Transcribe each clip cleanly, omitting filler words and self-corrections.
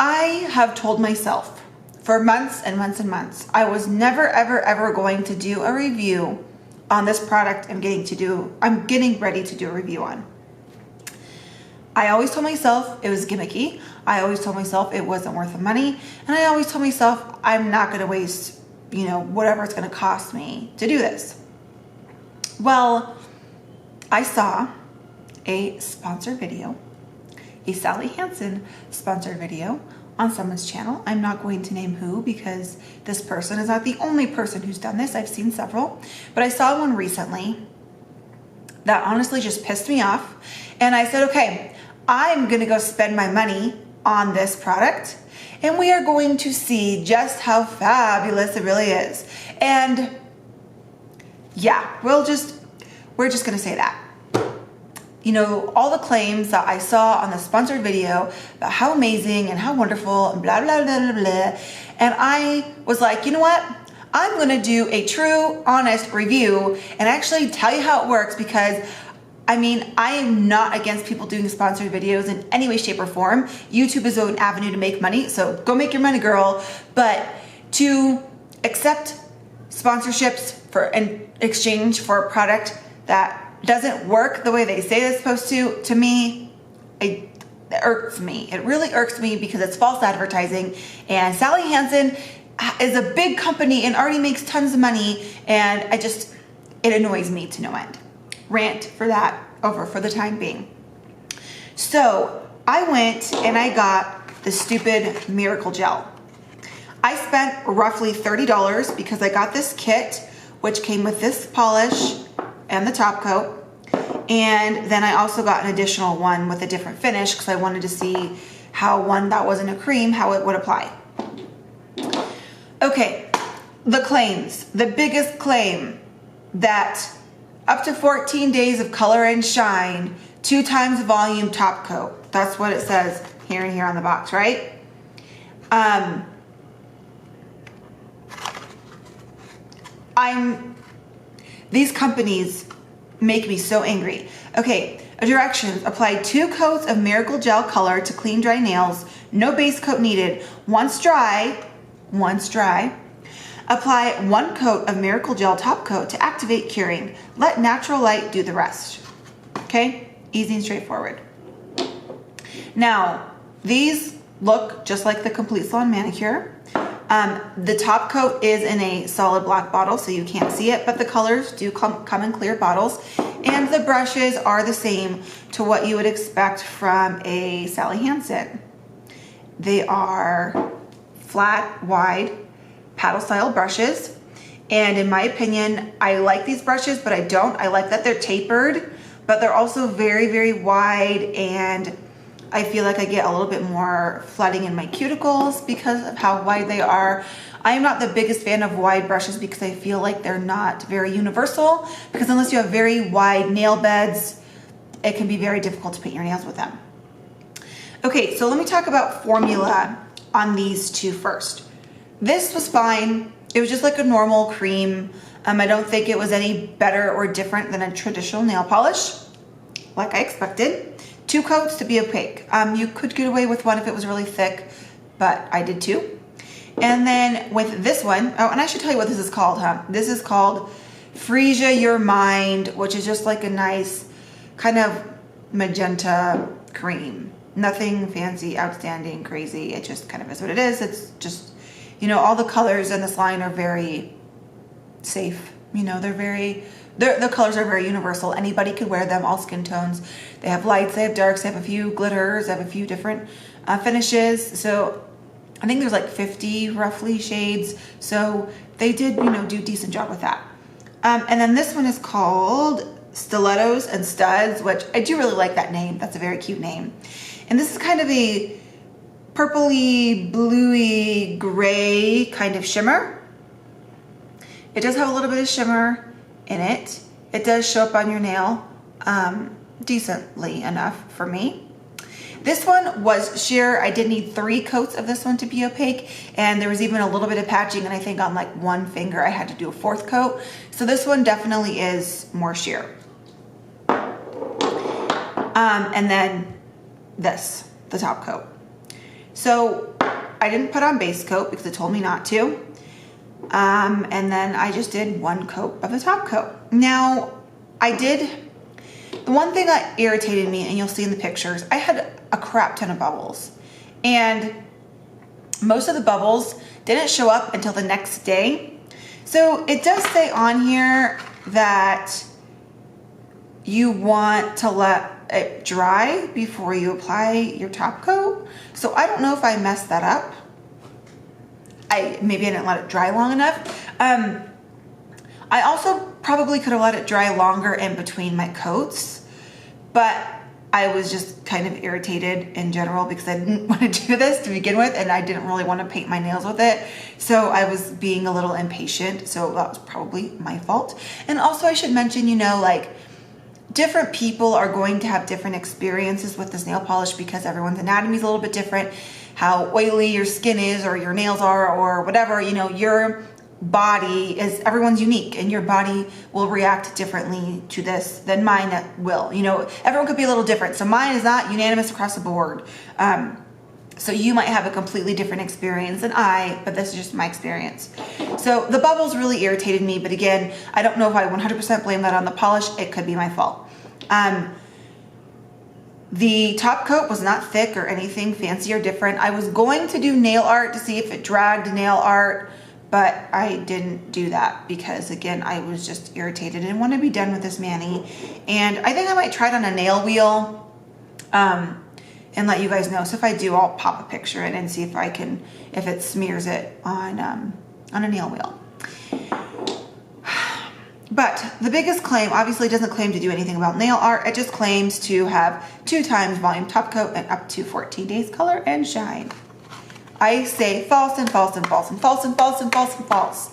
I have told myself for months and months and months, I was never, ever, ever going to do a review on this product I'm getting ready to do a review on. I always told myself it was gimmicky. I always told myself it wasn't worth the money. And I always told myself I'm not going to waste, whatever it's going to cost me to do this. Well, I saw a sponsored video, a Sally Hansen sponsored video on someone's channel. I'm not going to name who because this person is not the only person who's done this. I've seen several, but I saw one recently that honestly just pissed me off. And I said, okay, I'm gonna go spend my money on this product and we are going to see just how fabulous it really is. And yeah, we're just gonna say that. All the claims that I saw on the sponsored video about how amazing and how wonderful and blah, blah, blah, blah, blah. And I was like, you know what? I'm gonna do a true, honest review and actually tell you how it works because I am not against people doing sponsored videos in any way, shape, or form. YouTube is an avenue to make money, so go make your money, girl. But to accept sponsorships in exchange for a product that doesn't work the way they say it's supposed to me, it irks me. It really irks me because it's false advertising. And Sally Hansen is a big company and already makes tons of money, and it annoys me to no end. Rant for that over for the time being. So I went and I got the stupid Miracle Gel. I spent roughly $30 because I got this kit, which came with this polish and the top coat. And then I also got an additional one with a different finish because I wanted to see how one that wasn't a cream, how it would apply. Okay, the claims. The biggest claim that up to 14 days of color and shine, 2 times volume top coat. That's what it says here and here on the box, right? These companies make me so angry. Okay, directions: apply 2 coats of Miracle Gel color to clean dry nails. No base coat needed. Once dry, apply 1 coat of Miracle Gel top coat to activate curing. Let natural light do the rest. Okay, easy and straightforward. Now, these look just like the Complete Salon Manicure. The top coat is in a solid black bottle, so you can't see it, but the colors do come in clear bottles. And the brushes are the same to what you would expect from a Sally Hansen. They are flat, wide, paddle style brushes. And in my opinion, I like these brushes, but I don't. I like that they're tapered, but they're also very, very wide, and I feel like I get a little bit more flooding in my cuticles because of how wide they are. I am not the biggest fan of wide brushes because I feel like they're not very universal, because unless you have very wide nail beds, it can be very difficult to paint your nails with them. Okay, so let me talk about formula on these 2 first. This was fine. It was just like a normal cream. I don't think it was any better or different than a traditional nail polish, like I expected. 2 coats to be opaque. You could get away with 1 if it was really thick, but I did 2. And then with this one, oh, and I should tell you what this is called, huh? This is called Freesia Your Mind, which is just like a nice kind of magenta cream. Nothing fancy, outstanding, crazy. It just kind of is what it is. It's just, all the colors in this line are very safe. The colors are very universal. Anybody could wear them, all skin tones. They have lights, they have darks, they have a few glitters, they have a few different finishes. So I think there's like 50 roughly shades. So they did, do a decent job with that. And then this one is called Stilettos and Studs, which I do really like that name. That's a very cute name. And this is kind of a purpley, bluey, gray kind of shimmer. It does have a little bit of shimmer in it. It does show up on your nail decently enough for me. This one was sheer. I did need 3 coats of this one to be opaque, and there was even a little bit of patching, and I think on like 1 finger I had to do a 4th coat. So this one definitely is more sheer. And then this, the top coat. So I didn't put on base coat because it told me not to. And then I just did one coat of the top coat. Now the one thing that irritated me, and you'll see in the pictures, I had a crap ton of bubbles, and most of the bubbles didn't show up until the next day. So it does say on here that you want to let it dry before you apply your top coat. So I don't know if I messed that up. Maybe I didn't let it dry long enough. I also probably could have let it dry longer in between my coats, but I was just kind of irritated in general because I didn't want to do this to begin with, and I didn't really want to paint my nails with it. So I was being a little impatient. So that was probably my fault. And also I should mention, you know, like, different people are going to have different experiences with this nail polish because everyone's anatomy is a little bit different. How oily your skin is, or your nails are, or whatever, you know, your body is, everyone's unique, and your body will react differently to this than mine will. You know, everyone could be a little different. So mine is not unanimous across the board. So you might have a completely different experience than but this is just my experience. So the bubbles really irritated me, but again, I don't know if I 100% blame that on the polish. It could be my fault. The top coat was not thick or anything fancy or different. I was going to do nail art to see if it dragged nail art, but I didn't do that because, again, I was just irritated and want to be done with this mani. And I think I might try it on a nail wheel and let you guys know. So if I do, I'll pop a picture in and see if if it smears it on a nail wheel. But the biggest claim obviously doesn't claim to do anything about nail art. It just claims to have 2 times volume top coat and up to 14 days color and shine. I say false and false and false and false and false and false and false.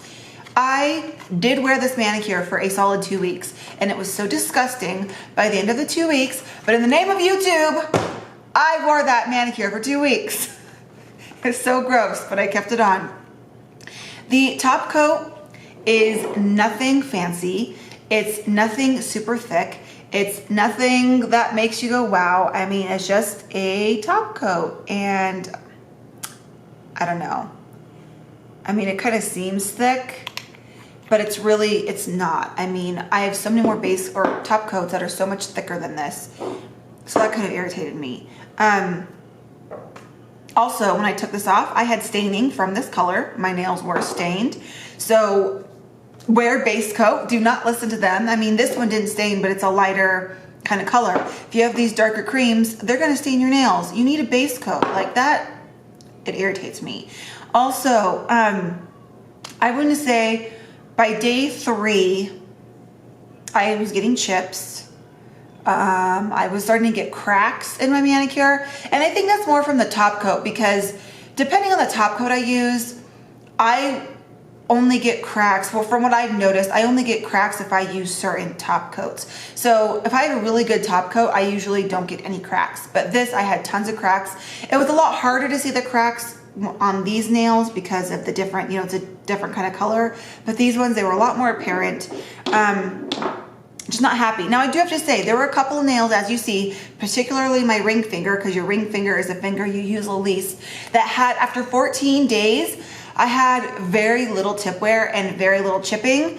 I did wear this manicure for a solid 2 weeks, and it was so disgusting by the end of the 2 weeks. But in the name of YouTube, I wore that manicure for 2 weeks. It's so gross, but I kept it on. The top coat is nothing fancy. It's nothing super thick. It's nothing that makes you go, wow. I mean, it's just a top coat, and I don't know. I mean, it kind of seems thick, but it's not. I mean, I have so many more base or top coats that are so much thicker than this. So that kind of irritated me. Also, when I took this off, I had staining from this color. My nails were stained. So wear base coat. Do not listen to them. I mean, this one didn't stain, but it's a lighter kind of color. If you have these darker creams, they're going to stain your nails. You need a base coat like that. It irritates me. Also, I want to say by day 3, I was getting chips. I was starting to get cracks in my manicure, and I think that's more from the top coat, because depending on the top coat I use, I only get cracks. Well, from what I've noticed, I only get cracks if I use certain top coats. So if I have a really good top coat, I usually don't get any cracks, but this, I had tons of cracks. It was a lot harder to see the cracks on these nails because of the different, it's a different kind of color, but these ones, they were a lot more apparent. Just not happy. Now, I do have to say, there were a couple of nails, as you see, particularly my ring finger, because your ring finger is the finger you use the least, that had, after 14 days, I had very little tip wear and very little chipping.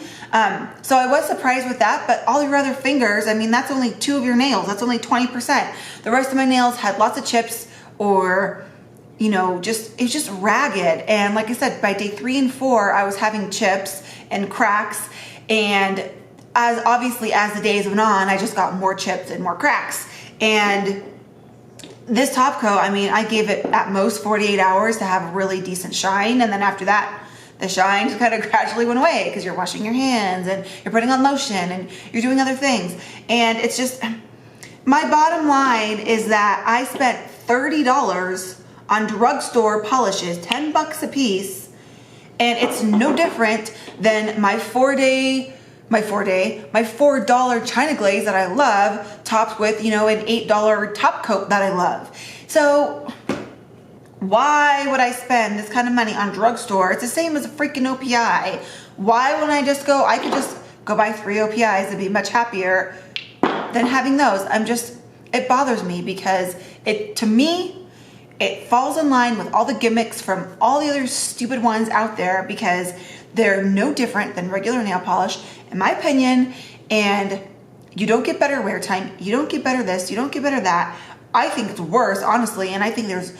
So I was surprised with that, but all your other fingers, I mean, that's only 2 of your nails. That's only 20%. The rest of my nails had lots of chips, or, it's just ragged. And like I said, by day 3 and 4, I was having chips and cracks, and as the days went on, I just got more chips and more cracks. And this top coat, I mean, I gave it at most 48 hours to have a really decent shine. And then after that, the shine just kind of gradually went away because you're washing your hands and you're putting on lotion and you're doing other things. And it's just, my bottom line is that I spent $30 on drugstore polishes, $10 a piece. And it's no different than my $4 China glaze that I love, topped with, an $8 top coat that I love. So why would I spend this kind of money on drugstore? It's the same as a freaking OPI. Why wouldn't I just go, I could just go buy 3 OPIs and be much happier than having those. It bothers me because to me, It falls in line with all the gimmicks from all the other stupid ones out there because they're no different than regular nail polish, in my opinion, and you don't get better wear time, you don't get better this, you don't get better that. I think it's worse, honestly, and I think there's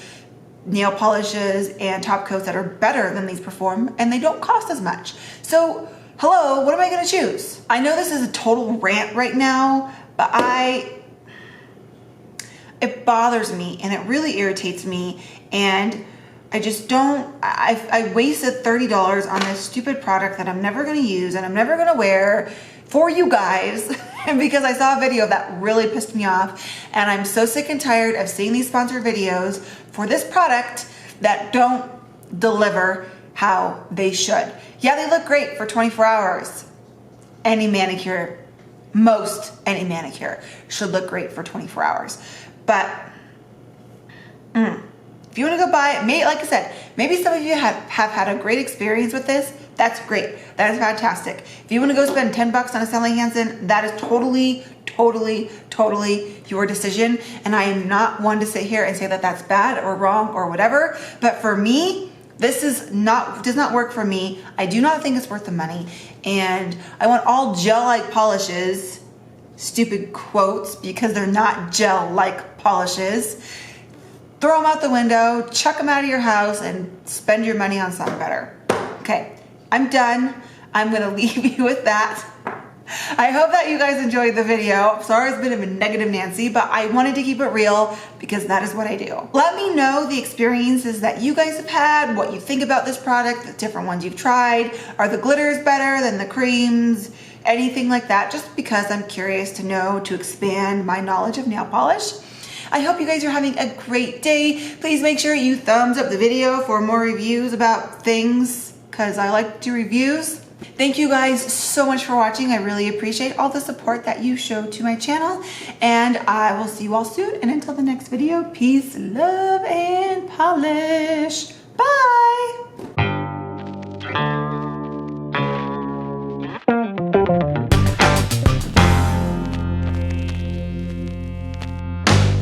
nail polishes and top coats that are better than these perform, and they don't cost as much. So, hello, what am I gonna choose? I know this is a total rant right now, but it bothers me and it really irritates me, and I just don't, I wasted $30 on this stupid product that I'm never gonna use and I'm never gonna wear for you guys because I saw a video that really pissed me off, and I'm so sick and tired of seeing these sponsored videos for this product that don't deliver how they should. Yeah, they look great for 24 hours. Any manicure, most any manicure should look great for 24 hours. But if you want to go buy it, maybe, like I said, maybe some of you have had a great experience with this. That's great. That is fantastic. If you want to go spend 10 bucks on a Sally Hansen, that is totally your decision. And I am not one to sit here and say that that's bad or wrong or whatever. But for me, this does not work for me. I do not think it's worth the money. And I want all gel-like polishes, stupid quotes, because they're not gel-like polishes. Throw them out the window, chuck them out of your house, and spend your money on something better. Okay, I'm done. I'm gonna leave you with that. I hope that you guys enjoyed the video. I'm sorry it's been a negative Nancy, but I wanted to keep it real because that is what I do. Let me know the experiences that you guys have had, what you think about this product, the different ones you've tried. Are the glitters better than the creams? Anything like that, just because I'm curious to know, to expand my knowledge of nail polish. I hope you guys are having a great day. Please make sure you thumbs up the video for more reviews about things, because I like to do reviews. Thank you guys so much for watching. I really appreciate all the support that you show to my channel, and I will see you all soon. And until the next video, peace, love, and polish. Bye.